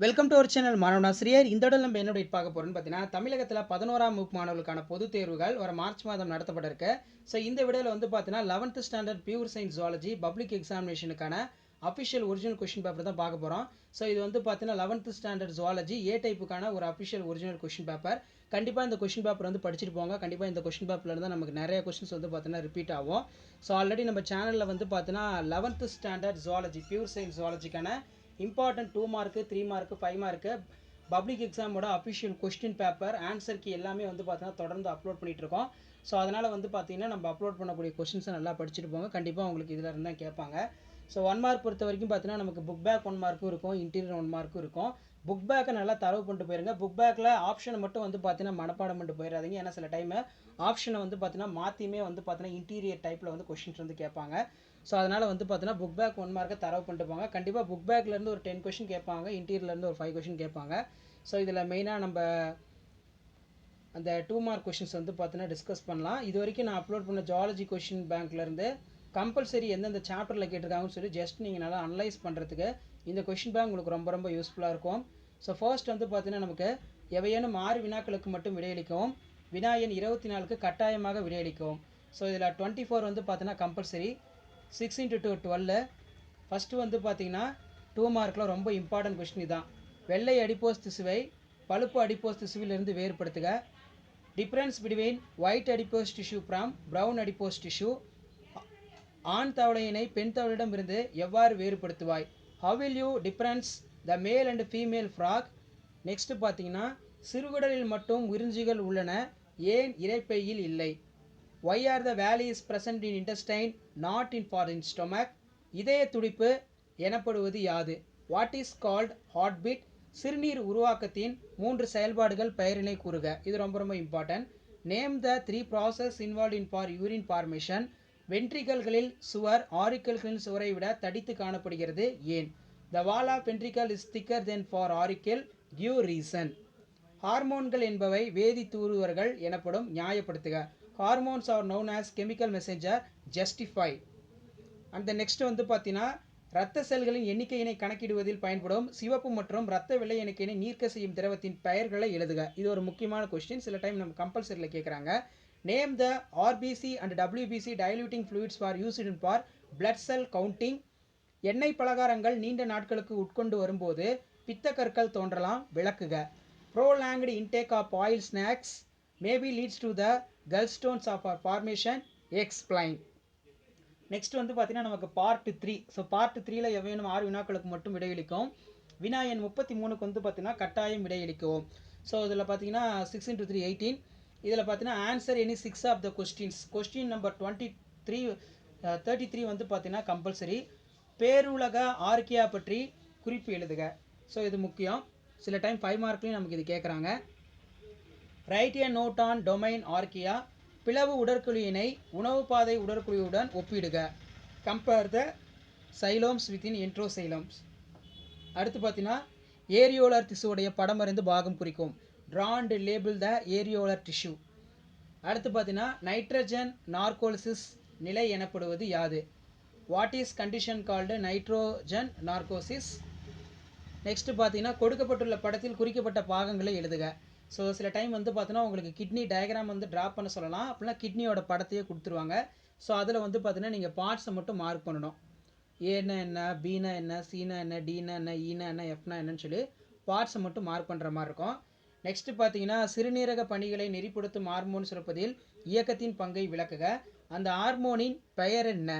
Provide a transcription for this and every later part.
Welcome to our channel மாணவனாசிரியர். இந்த இடம் நம்ம என்னோட பார்க்க போகிறோம்னு பார்த்தீங்கன்னா, தமிழகத்தில் 11ஆம் வகுப்பு மாணவர்களுக்கான பொதுத் தேர்வுகள் வர மார்ச் மாதம் நடத்தப்பட இருக்கு. ஸோ இந்த வீடியோவில் வந்து பார்த்தீங்கன்னா 11th standard pure science zoology public எக்ஸாமினேஷனுக்கான அஃபிஷியல் ஒரிஜினல் கொஷின் பேப்பர் தான் பார்க்க போகிறோம். ஸோ இது வந்து பார்த்தீங்கன்னா 11th ஸ்டாண்டர்ட் ஜுவாலஜி ஏ டைப்புக்கான ஒரு அஃபிஷியல் ஒரிஜினல் கொஷின் பேப்பர். கண்டிப்பாக இந்த கொஷின் பேப்பர் வந்து படிச்சுட்டு போங்க. கண்டிப்பாக இந்த கொஷின் பேப்பரில் தான் நமக்கு நிறைய கொஷின்ஸ் வந்து பார்த்தீங்கன்னா ரிப்பீட் ஆகும். ஸோ ஆல்ரெடி நம்ம சேனலில் வந்து பார்த்தீங்கன்னா 11th standard zoology pure science ஜுவாலஜிக்கான important 2 mark 3 mark 5 mark public எக்ஸாமோட official question paper answer key எல்லாமே வந்து பார்த்தீங்கன்னா தொடர்ந்து அப்லோட் பண்ணிட்டு இருக்கோம். ஸோ அதனால் வந்து பார்த்தீங்கன்னா நம்ம அப்லோட் பண்ணக்கூடிய கொஸ்டின்ஸை நல்லா படிச்சுட்டு போங்க. கண்டிப்பாக உங்களுக்கு இதில் இருந்தால் கேட்பாங்க. ஸோ 1 மார்க் பொறுத்த வரைக்கும் பார்த்தீங்கன்னா நமக்கு புக் பேக் 1 மார்க்கும் இருக்கும், இன்டீரியர் 1 மார்க்கும் இருக்கும். புக் பேக்கை நல்லா தரவு பண்ணிட்டு போயிருங்க. புக் பேக்கில் ஆப்ஷனை மட்டும் வந்து பார்த்தீங்கன்னா மனப்பாடம் பண்ணிட்டு போயிடாதீங்க. ஏன்னா சில டைமு ஆப்ஷனை வந்து பார்த்தீங்கன்னா மாற்றியுமே வந்து பார்த்தீங்கன்னா இன்டீரியர் டைப்பில் வந்து கொஸ்டின்ஸ் வந்து கேட்பாங்க. ஸோ அதனால் வந்து பார்த்தீங்கன்னா புக் பேக் 1 மார்க்கை தரவு பண்ணிட்டு போங்க. கண்டிப்பாக புக் பேக்லேருந்து ஒரு 10 கொஷின் கேட்பாங்க, இன்டீரியர்லேருந்து ஒரு 5 கொஷின் கேட்பாங்க. ஸோ இதில் மெயினாக நம்ம அந்த 2 மார்க் கொஷின்ஸ் வந்து பார்த்தீங்கன்னா டிஸ்கஸ் பண்ணலாம். இது வரைக்கும் நான் அப்லோட் பண்ண ஜுவாலஜி கொஷின் பேங்க்லேருந்து கம்பல்சரி எந்தெந்த சாப்டரில் கேட்டிருக்காங்கன்னு சொல்லி ஜஸ்ட் நீங்கள் நல்லா அனலைஸ் பண்ணுறதுக்கு இந்த கொஷின் பேங்க் உங்களுக்கு ரொம்ப ரொம்ப யூஸ்ஃபுல்லாக இருக்கும். ஸோ ஃபர்ஸ்ட் வந்து பார்த்தீங்கன்னா நமக்கு எவையேனும் 6 வினாக்களுக்கு மட்டும் விடையளிக்கவும், வினா எண் 24க்கு கட்டாயமாக விடையளிக்கவும். ஸோ இதில் 24 வந்து பார்த்தீங்கன்னா கம்பல்சரி, 6 × 2 12. ஃபஸ்ட்டு வந்து பார்த்தீங்கன்னா 2 மார்க்கில் ரொம்ப இம்பார்ட்டன்ட் கொஸ்டின் இதுதான். வெள்ளை அடிப்போஸ் திசுவை பழுப்பு அடிப்போஸ் திசுவிலிருந்து வேறுபடுத்துக. Difference between white adipose tissue from brown adipose tissue. ஆண் தவளையினை பெண் தவளையிடமிருந்து எவ்வாறு வேறுபடுத்துவாய்? How will you difference the male and female frock? Next பார்த்தீங்கன்னா சிறுகுடலில் மட்டும் உறிஞ்சிகள் உள்ளன, ஏன் இரைப்பையில் இல்லை? Why are the villi present in intestine not in for in stomach? இதய துடிப்பு எனப்படுவது யாது? What is called heart beat? சிறுநீர் உருவாக்கத்தின் 3 செயல்பாடுகள் பெயரினை கூறுக. இது ரொம்ப ரொம்ப important. Name the 3 process involve in for urine formation. வென்ட்ரிகல்களில் சுவர் ஆரிக்கல்களின் சுவரை விட தடித்து காணப்படுகிறது, ஏன்? The wall of ventricle is thicker then for auricle, give reason. ஹார்மோன்கள் என்பவை வேதி தூதுவர்கள் எனப்படும், நியாயப்படுத்துக. Hormones are known as chemical messenger, justify. அந்த நெக்ஸ்ட் வந்து பார்த்தீங்கன்னா இரத்த செல்களின் எண்ணிக்கையினை கணக்கிடுவதில் பயன்படும் சிவப்பு மற்றும் இரத்த வெள்ளை எண்ணிக்கையினை நீர்க்க செய்யும் திரவத்தின் பெயர்களை எழுதுக. இது ஒரு முக்கியமான கொஸ்டின், சில டைம் நம்ம கம்பல்சரியில் கேட்குறாங்க. Name the RBC and WBC diluting fluids for used in for blood cell counting. எண்ணெய் பலகாரங்கள் நீண்ட நாட்களுக்கு உட்கொண்டு வரும்போது பித்த கற்கள் தோன்றலாம், விளக்குக. Prolonged intake of oil snacks maybe leads to the gallstones of formation, explain. Next வந்து பார்த்தீங்கன்னா நமக்கு பார்ட் 3. ஸோ பார்ட் 3ல் எவையேனும் 6 வினாக்களுக்கு மட்டும் விடையளிக்கும். வினா எண் 33க்கு வந்து பார்த்தீங்கன்னா கட்டாயம் விடையளிக்கவும். ஸோ இதில் பார்த்தீங்கன்னா 6 × 3 18. இதில் பார்த்தீங்கன்னா answer any 6 of the questions. Question number 33 வந்து பார்த்தீங்கன்னா கம்பல்சரி. பேருலக ஆர்கியா பற்றி குறிப்பு எழுதுக. ஸோ இது முக்கியம், சில டைம் 5 மார்க்லையும் நமக்கு இது கேட்குறாங்க. Write a note on domain archaea. பிளவு உடற்குழியினை உணவு பாதை உடற்குழியுடன் ஒப்பிடுக. Compare the சைலோம்ஸ் within என்ட்ரோசைலம்ஸ். அடுத்து பார்த்தீங்கன்னா ஏரியோலர் திசுவுடைய படம் அறிந்து பாகம் குறிக்கும். Draw and label the areolar tissue. அடுத்து பார்த்தீங்கன்னா நைட்ரஜன் நார்கோலிசிஸ் நிலை எனப்படுவது யாது? What is condition called nitrogen narcosis? Next பார்த்தீங்கன்னா கொடுக்கப்பட்டுள்ள படத்தில் குறிக்கப்பட்ட பாகங்களை எழுதுக. ஸோ சில டைம் வந்து பார்த்தீங்கன்னா உங்களுக்கு கிட்னி டயக்ராம் வந்து ட்ரா பண்ண சொல்லலாம், அப்படின்னா கிட்னியோட படத்தையே கொடுத்துருவாங்க. ஸோ அதில் வந்து பார்த்தீங்கன்னா நீங்கள் பார்ட்ஸை மட்டும் மார்க் பண்ணணும். ஏன்னா என்ன, பினா என்ன, சினா என்ன, டினா என்ன, ஈனா என்ன, எஃப்னா என்னன்னு சொல்லி பார்ட்ஸை மட்டும் மார்க் பண்ணுற மாதிரி இருக்கும். நெக்ஸ்ட் பார்த்தீங்கன்னா சிறுநீரக பணிகளை நெறிப்படுத்தும் ஹார்மோன் சுரப்பதில் இயக்கத்தின் பங்கை விளக்குக. அந்த ஹார்மோனின் பெயர் என்ன?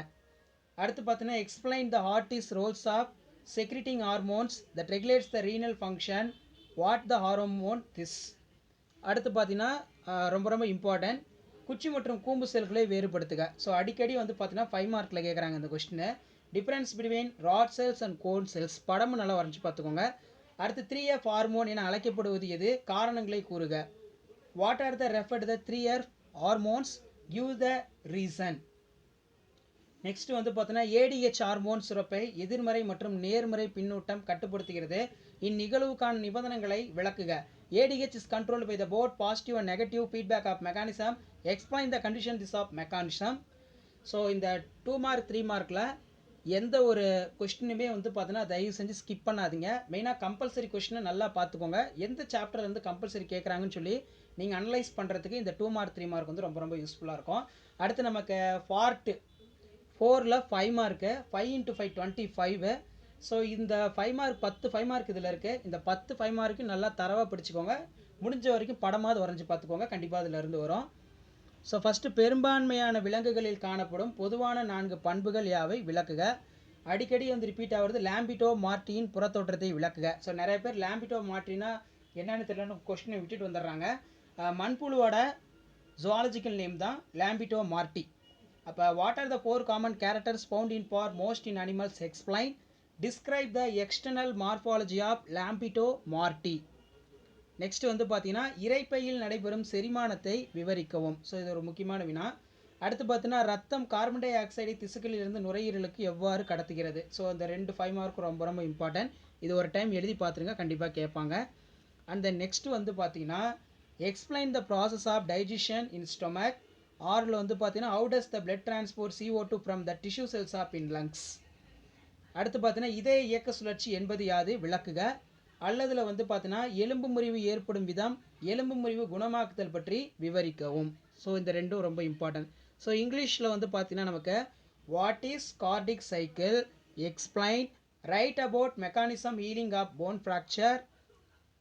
அடுத்து பார்த்தீங்கன்னா explain the heart is roles of secreting hormones that regulates the renal function, what the hormone this. அடுத்து பார்த்தீங்கன்னா ரொம்ப ரொம்ப இம்பார்ட்டன்ட், குச்சி மற்றும் கூம்பு செல்களை வேறுபடுத்துக. ஸோ அடிக்கடி வந்து பார்த்தீங்கன்னா 5 மார்க்கில் கேட்குறாங்க இந்த கொஸ்டினை. Difference between rod cells and cone cells, படமும் நல்லா வரைஞ்சி பார்த்துக்கோங்க. அடுத்து 3F ஹார்மோன் என அழைக்கப்படுவது எது? காரணங்களை கூறுக. What are the referred the 3F hormones, give the reason. Next வந்து பார்த்தீங்கன்னா ஏடிஹெச் ஹார்மோன் சுரப்பை எதிர்மறை மற்றும் நேர்மறை பின்னூட்டம் கட்டுப்படுத்துகிறது. இந்நிகழ்வுக்கான நிபந்தனைகளை விளக்குக. ADH is controlled by the both positive and negative feedback of mechanism. Explain the condition this of mechanism. So இந்த 2 mark 3 மார்க்கில் எந்த ஒரு கொஸ்டினுமே வந்து பார்த்தீங்கன்னா தயவு செஞ்சு ஸ்கிப் பண்ணாதீங்க. மெயினாக கம்பல்சரி கொஸ்டினை நல்லா பார்த்துக்கோங்க. எந்த சாப்டர்லேருந்து கம்பல்சரி கேட்குறாங்கன்னு சொல்லி நீங்கள் அனலைஸ் பண்ணுறதுக்கு இந்த 2 மார்க் 3 மார்க் வந்து ரொம்ப ரொம்ப யூஸ்ஃபுல்லாக இருக்கும். அடுத்து நமக்கு பார்ட் 4ல் 5 மார்க்கு 5 × 5 25. ஸோ இந்த 5 மார்க் 10 5 மார்க் இதில் இருக்குது. இந்த 10 5 மார்க்கு நல்லா தரவாக பிடிச்சிக்கோங்க. முடிஞ்ச வரைக்கும் படமாவது வரைஞ்சி பார்த்துக்கோங்க, கண்டிப்பாக அதிலிருந்து வரும். ஸோ ஃபஸ்ட்டு பெரும்பான்மையான விலங்குகளில் காணப்படும் பொதுவான 4 பண்புகள் யாவை விளக்குக. அடிக்கடி வந்து ரிப்பீட் ஆகிறது லாம்பிட்டோ மார்ட்டியின் புறத்தோற்றத்தை விளக்குக. ஸோ நிறைய பேர் லாம்பிட்டோ மார்ட்டினா என்னன்னு தெரியலன்னு கொஸ்டினை விட்டுட்டு வந்துடுறாங்க. மண்புழுவோட ஜுவாலஜிக்கல் நேம் தான் லாம்பிட்டோ மார்ட்டி. அப்போ what are the 4 common characters found in for most in animals explain. Describe the external morphology of Lampito mauritii. Next வந்து பார்த்தீங்கன்னா இரைப்பையில் நடைபெறும் செரிமானத்தை விவரிக்கவும். ஸோ இது ஒரு முக்கியமான வினா. அடுத்து பார்த்தீங்கன்னா ரத்தம் கார்பன் டை ஆக்சைடை திசுக்களிலிருந்து நுரையீரலுக்கு எவ்வாறு கடத்துகிறது. ஸோ இந்த 2 5 மார்க் ரொம்ப ரொம்ப இம்பார்ட்டன்ட். இது ஒரு டைம் எழுதி பார்த்துருங்க, கண்டிப்பாக கேட்பாங்க. அண்ட் தென் நெக்ஸ்ட் வந்து பார்த்தீங்கன்னா explain the process of digestion in stomach. ஆரில் வந்து பார்த்தீங்கன்னா how does the blood transport CO2 from the tissue cells of in lungs. அடுத்து பார்த்தீங்கன்னா இதய இயக்க சுழற்சி என்பது யாது விளக்குக. அல்லதில் வந்து பார்த்தீங்கன்னா எலும்பு முறிவு ஏற்படும் விதம், எலும்பு முறிவு குணமாக்குதல் பற்றி விவரிக்கவும். ஸோ இந்த ரெண்டும் ரொம்ப இம்பார்ட்டன்ட். ஸோ இங்கிலீஷில் வந்து பார்த்தீங்கன்னா நமக்கு what is cardiac cycle, explain, write about mechanism healing of bone fracture.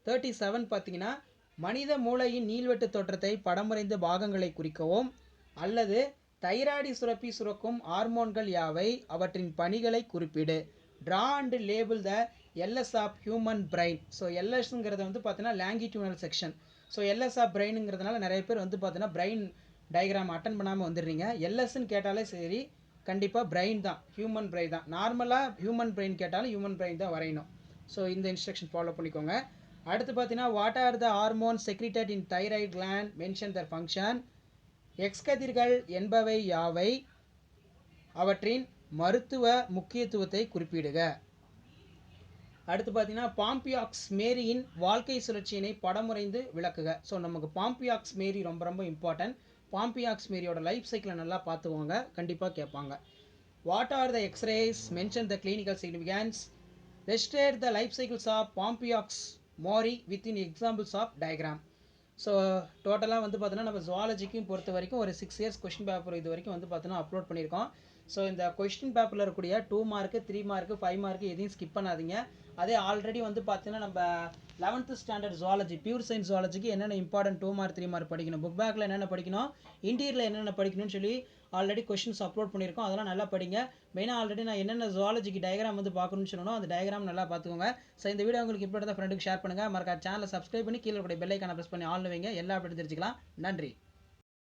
37 பார்த்தீங்கன்னா மனித மூளையின் நீள்வெட்டு தோற்றத்தை படமுறைந்த பாகங்களை குறிக்கவும். அல்லது தைராய்டு சுரப்பி சுரக்கும் ஹார்மோன்கள் யாவை, அவற்றின் பணிகளை குறிப்பிடு. Draw and label the LS of human brain. So எல்எஸ்ங்கிறது வந்து பார்த்தீங்கன்னா longitudinal section. So LS of பிரெயினுங்கிறதுனால நிறைய பேர் வந்து பார்த்தீங்கன்னா பிரெயின் டயக்ராம் அட்டன் பண்ணாமல் வந்துடுறீங்க. எல்எஸ்ன்னு கேட்டாலே சரி, கண்டிப்பாக பிரெயின் தான், ஹியூமன் பிரெயின் தான். நார்மலாக ஹியூமன் பிரெயின் கேட்டாலும் ஹியூமன் பிரெயின் தான் வரையணும். ஸோ இந்த இன்ஸ்ட்ரக்ஷன் ஃபாலோ பண்ணிக்கோங்க. அடுத்து பார்த்தீங்கன்னா what are the hormone secreted in thyroid gland, mention their function. X கதிர்கள் என்பவை யாவை, அவற்றின் மருத்துவ முக்கியத்துவத்தை குறிப்பிடுக. அடுத்து பார்த்தீங்கன்னா பாம்பியாக்ஸ் மேரியின் வாழ்க்கை சுழற்சியினை படமுறைந்து விளக்குக. ஸோ நமக்கு பாம்பியாக்ஸ் மேரி ரொம்ப ரொம்ப இம்பார்ட்டன்ட். பாம்பியாக்ஸ் மேரியோட லைஃப் சைக்கிளை நல்லா பார்த்துக்கோங்க, கண்டிப்பாக கேட்பாங்க. What are the x-rays, mention the clinical significance. Restate the life cycles of Bombyx mori within examples of diagram. So டோட்டலாக வந்து பார்த்தீங்கன்னா நம்ம ஜுவாலஜிக்கும் பொறுத்த வரைக்கும் ஒரு 6 இயர்ஸ் கொஸ்டின் பேப்பர் இது வரைக்கும் வந்து பார்த்தீங்கன்னா அப்லோட் பண்ணியிருக்கோம். ஸோ இந்த கொஸ்டின் பேப்பரில் இருக்கக்கூடிய 2 மார்க்கு 3 மார்க்கு 5 மார்க்கு எதையும் ஸ்கிப் பண்ணாதீங்க. அதே ஆல்ரெடி வந்து பார்த்தீங்கன்னா நம்ம 11th standard zoology pure science ஜுவாலஜிக்கு என்னென்ன இம்பார்ட்டன்ட் 2 மார்க் 3 மார்க் படிக்கணும், புக் பேக்கில் என்னென்ன படிக்கணும், இன்டீரியரில் என்னென்ன படிக்கணும்னு சொல்லி ஆல்ரெடி கொஸ்டின்ஸ் அப்லோட் பண்ணியிருக்கோம். அதெல்லாம் நல்லா படிங்க. மெயினாக ஆல்ரெடி நான் என்னென்ன ஜுவாலஜிக்கு டயக்ராம் வந்து பார்க்கணும்னு சொல்லணும், அந்த டயக்ராம் நல்லா பார்த்துக்கோங்க. ஸோ இந்த வீடியோ உங்களுக்கு இப்போ தான் ஃப்ரெண்டுக்கு ஷேர் பண்ணுங்கள். மறக்காம சேனலை சப்ஸ்கிரைப் பண்ணி கீழே கூட பெல் ஐக்கானை ப்ரெஸ் பண்ணி ஆல் வைங்க. எல்லா அப்படி தெரிஞ்சுக்கலாம். நன்றி.